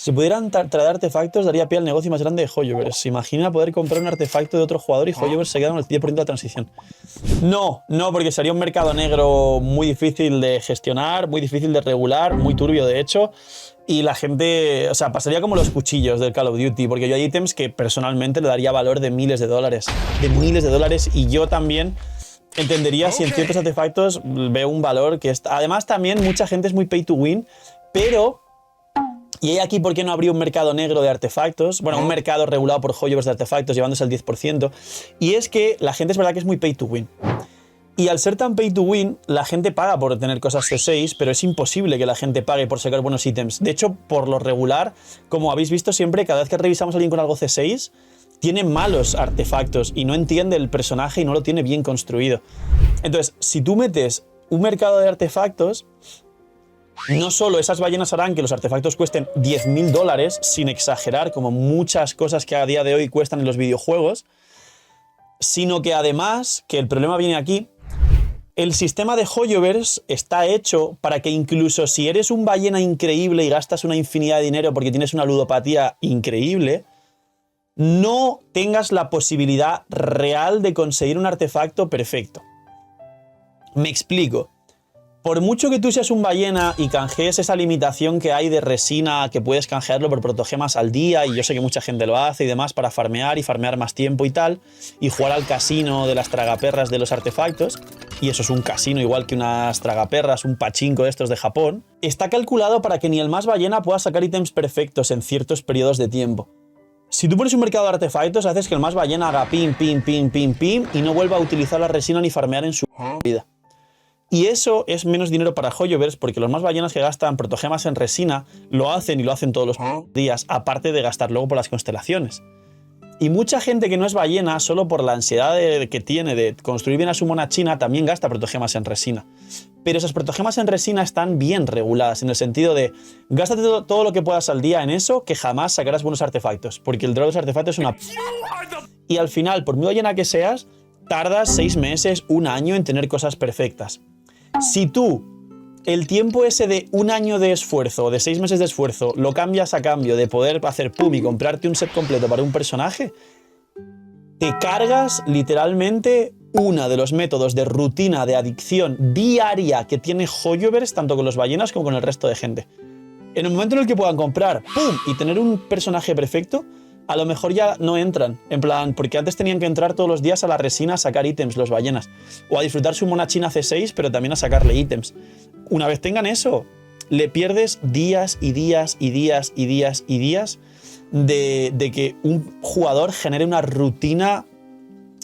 Si pudieran traer artefactos, daría pie al negocio más grande de Hoyoverse. Imagina poder comprar un artefacto de otro jugador y Hoyoverse se queda con el 10% de la transición. No, porque sería un mercado negro muy difícil de gestionar, muy difícil de regular, muy turbio de hecho. Y la gente, o sea, pasaría como los cuchillos del Call of Duty, porque yo hay ítems que personalmente le daría valor de miles de dólares. Y yo también entendería si en ciertos artefactos veo un valor que está... Además, también mucha gente es muy pay to win, pero... Y hay aquí por qué no habría un mercado negro de artefactos, bueno, un mercado regulado por Hoyoverse de artefactos llevándose al 10%, y es que la gente es verdad que es muy pay to win. Y al ser tan pay to win, la gente paga por tener cosas C6, pero es imposible que la gente pague por sacar buenos ítems. De hecho, por lo regular, como habéis visto siempre, cada vez que revisamos a alguien con algo C6, tiene malos artefactos y no entiende el personaje y no lo tiene bien construido. Entonces, si tú metes un mercado de artefactos... No solo esas ballenas harán que los artefactos cuesten 10.000 dólares, sin exagerar, como muchas cosas que a día de hoy cuestan en los videojuegos, sino que además, que el problema viene aquí, el sistema de Hoyoverse está hecho para que incluso si eres un ballena increíble y gastas una infinidad de dinero porque tienes una ludopatía increíble, no tengas la posibilidad real de conseguir un artefacto perfecto. Me explico. Por mucho que tú seas un ballena y canjees esa limitación que hay de resina, que puedes canjearlo por protogemas al día, y yo sé que mucha gente lo hace y demás para farmear y farmear más tiempo y tal, y jugar al casino de las tragaperras de los artefactos, y eso es un casino igual que unas tragaperras, un pachinko de estos de Japón, está calculado para que ni el más ballena pueda sacar ítems perfectos en ciertos periodos de tiempo. Si tú pones un mercado de artefactos, haces que el más ballena haga pim, pim, pim, pim, pim, y no vuelva a utilizar la resina ni farmear en su vida. Y eso es menos dinero para Hoyoverse porque los más ballenas que gastan protogemas en resina lo hacen y lo hacen todos los días, aparte de gastar luego por las constelaciones. Y mucha gente que no es ballena, solo por la ansiedad que tiene de construir bien a su mona china, también gasta protogemas en resina. Pero esas protogemas en resina están bien reguladas, en el sentido de gástate todo lo que puedas al día en eso, que jamás sacarás buenos artefactos, porque el drop de los artefactos es una... Y al final, por muy ballena que seas, tardas 6 meses, 1 año en tener cosas perfectas. Si tú el tiempo ese de 1 año de esfuerzo o de 6 meses de esfuerzo lo cambias a cambio de poder hacer pum y comprarte un set completo para un personaje, te cargas literalmente uno de los métodos de rutina de adicción diaria que tiene Hoyoverse tanto con los ballenas como con el resto de gente. En el momento en el que puedan comprar pum y tener un personaje perfecto, a lo mejor ya no entran, en plan, porque antes tenían que entrar todos los días a la resina a sacar ítems, los ballenas, o a disfrutar su mona china C6, pero también a sacarle ítems. Una vez tengan eso, le pierdes días y días y días y días y días de que un jugador genere una rutina,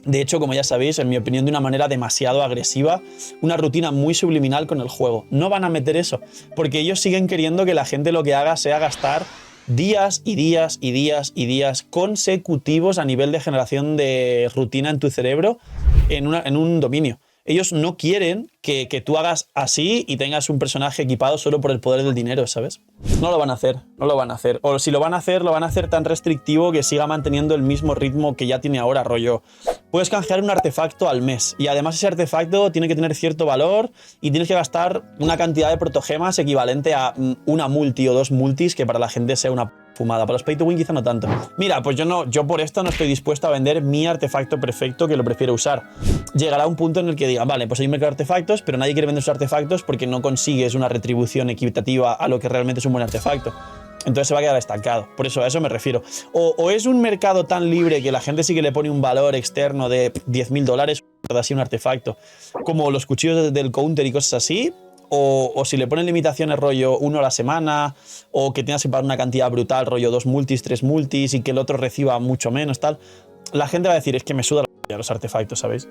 de hecho, como ya sabéis, en mi opinión, de una manera demasiado agresiva, una rutina muy subliminal con el juego. No van a meter eso, porque ellos siguen queriendo que la gente lo que haga sea gastar días y días y días y días consecutivos a nivel de generación de rutina en tu cerebro en un dominio. Ellos no quieren que tú hagas así y tengas un personaje equipado solo por el poder del dinero, ¿sabes? No lo van a hacer, no lo van a hacer. O si lo van a hacer tan restrictivo que siga manteniendo el mismo ritmo que ya tiene ahora, rollo. Puedes canjear un artefacto al mes y además ese artefacto tiene que tener cierto valor y tienes que gastar una cantidad de protogemas equivalente a una multi o 2 multis, que para la gente sea una fumada. Para los pay to win quizá no tanto. Mira, pues yo por esto no estoy dispuesto a vender mi artefacto perfecto, que lo prefiero usar. Llegará un punto en el que diga, vale, pues hay un mercado de artefactos, pero nadie quiere vender sus artefactos porque no consigues una retribución equitativa a lo que realmente es un buen artefacto. Entonces se va a quedar estancado. Por eso, a eso me refiero. O es un mercado tan libre que la gente sí que le pone un valor externo de 10.000 dólares, así un artefacto, como los cuchillos del counter y cosas así. O si le ponen limitaciones rollo 1 a la semana, o que tengas que pagar una cantidad brutal, rollo 2 multis, 3 multis, y que el otro reciba mucho menos, tal. La gente va a decir, es que me suda la los artefactos, ¿sabéis?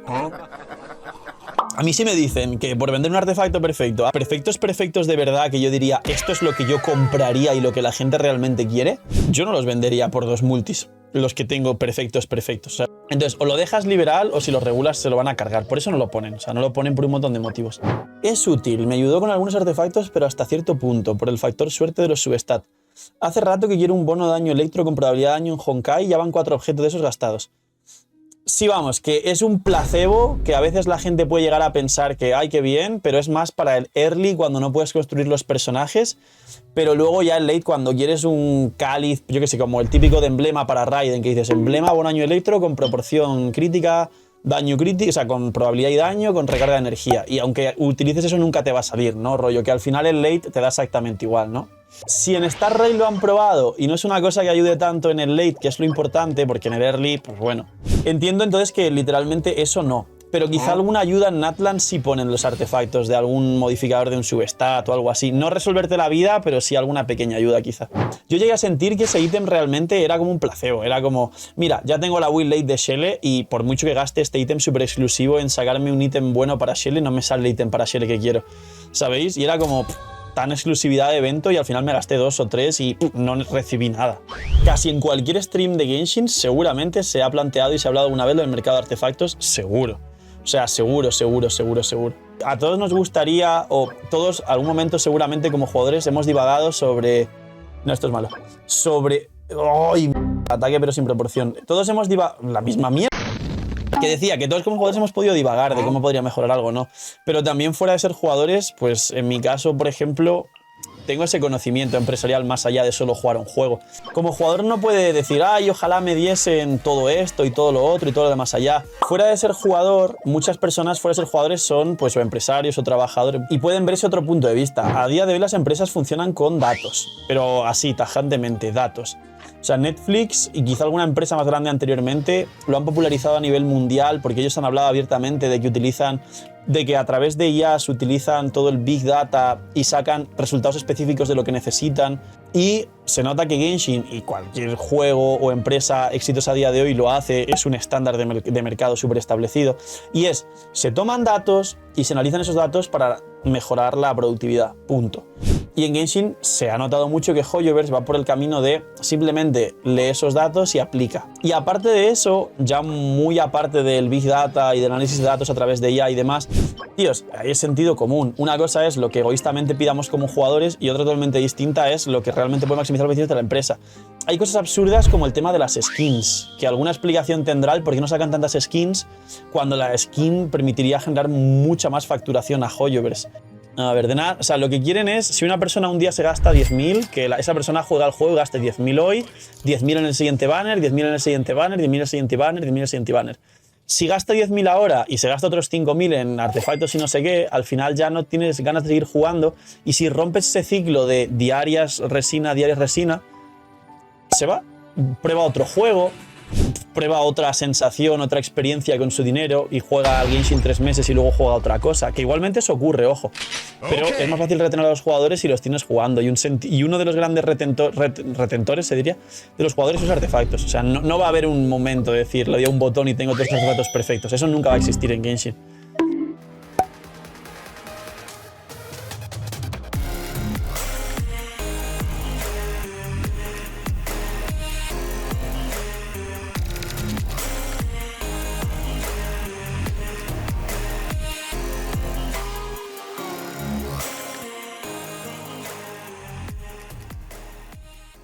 A mí sí me dicen que por vender un artefacto perfecto, a perfectos de verdad, que yo diría, esto es lo que yo compraría y lo que la gente realmente quiere, yo no los vendería por 2 multis, los que tengo perfectos. O sea, entonces, o lo dejas liberal o si los regulas se lo van a cargar. Por eso no lo ponen, o sea, no lo ponen por un montón de motivos. Es útil, me ayudó con algunos artefactos, pero hasta cierto punto, por el factor suerte de los substat. Hace rato que quiero un bono de daño electro con probabilidad de daño en Honkai y ya van 4 objetos de esos gastados. Sí, vamos, que es un placebo que a veces la gente puede llegar a pensar que, ay, qué bien, pero es más para el early cuando no puedes construir los personajes, pero luego ya el late cuando quieres un cáliz, yo que sé, como el típico de emblema para Raiden, que dices emblema daño electro con proporción crítica, daño crítico, o sea, con probabilidad y daño, con recarga de energía. Y aunque utilices eso nunca te va a salir, ¿no? Rollo, que al final el late te da exactamente igual, ¿no? Si en Star Rail lo han probado y no es una cosa que ayude tanto en el late, que es lo importante, porque en el early, pues bueno. Entiendo entonces que literalmente eso no. Pero quizá alguna ayuda en Natlan sí ponen los artefactos de algún modificador de un substat o algo así. No resolverte la vida, pero sí alguna pequeña ayuda quizá. Yo llegué a sentir que ese ítem realmente era como un placebo. Era como, mira, ya tengo la Will Late de Shelley y por mucho que gaste este ítem súper exclusivo en sacarme un ítem bueno para Shelley, no me sale el ítem para Shelley que quiero. ¿Sabéis? Y era como tan exclusividad de evento y al final me gasté 2 o 3 y no recibí nada. Casi en cualquier stream de Genshin seguramente se ha planteado y se ha hablado alguna vez del mercado de artefactos, seguro. O sea, seguro. A todos nos gustaría, o todos algún momento seguramente como jugadores hemos divagado sobre... No, esto es malo. Sobre... ¡Ay! Ataque pero sin proporción. Todos hemos divagado... La misma mierda. Que decía que todos como jugadores hemos podido divagar de cómo podría mejorar algo, ¿no? Pero también fuera de ser jugadores, pues en mi caso, por ejemplo, tengo ese conocimiento empresarial más allá de solo jugar un juego. Como jugador no puede decir, ay, ojalá me diesen todo esto y todo lo otro y todo lo demás allá. Fuera de ser jugador, muchas personas fuera de ser jugadores son pues o empresarios o trabajadores y pueden ver ese otro punto de vista. A día de hoy las empresas funcionan con datos, pero así, tajantemente, datos. O sea, Netflix y quizá alguna empresa más grande anteriormente lo han popularizado a nivel mundial porque ellos han hablado abiertamente de que a través de IAs utilizan todo el Big Data y sacan resultados específicos de lo que necesitan. Y se nota que Genshin y cualquier juego o empresa exitosa a día de hoy lo hace, es un estándar de mercado súper establecido. Y se toman datos y se analizan esos datos para mejorar la productividad, punto. Y en Genshin se ha notado mucho que Hoyoverse va por el camino de simplemente lee esos datos y aplica. Y aparte de eso, ya muy aparte del Big Data y del análisis de datos a través de IA y demás, tíos, hay sentido común. Una cosa es lo que egoístamente pidamos como jugadores y otra totalmente distinta es lo que realmente puede maximizar los beneficios de la empresa. Hay cosas absurdas como el tema de las skins, que alguna explicación tendrá el por qué no sacan tantas skins cuando la skin permitiría generar mucha más facturación a Hoyoverse. A ver, de nada, o sea, lo que quieren es, si una persona un día se gasta 10.000, que esa persona juega al juego y gaste 10.000 hoy, 10.000 en el siguiente banner, 10.000 en el siguiente banner, 10.000 en el siguiente banner, 10.000 en el siguiente banner. Si gasta 10.000 ahora y se gasta otros 5.000 en artefactos y no sé qué, al final ya no tienes ganas de seguir jugando y si rompes ese ciclo de diarias resina, se va, prueba otro juego, prueba otra sensación, otra experiencia con su dinero y juega al Genshin 3 meses y luego juega otra cosa. Que igualmente eso ocurre, ojo. Pero es más fácil retener a los jugadores si los tienes jugando. Y uno de los grandes retentores, se diría, de los jugadores es los artefactos. O sea, no va a haber un momento de decir, le doy a un botón y tengo todos los artefactos perfectos. Eso nunca va a existir en Genshin.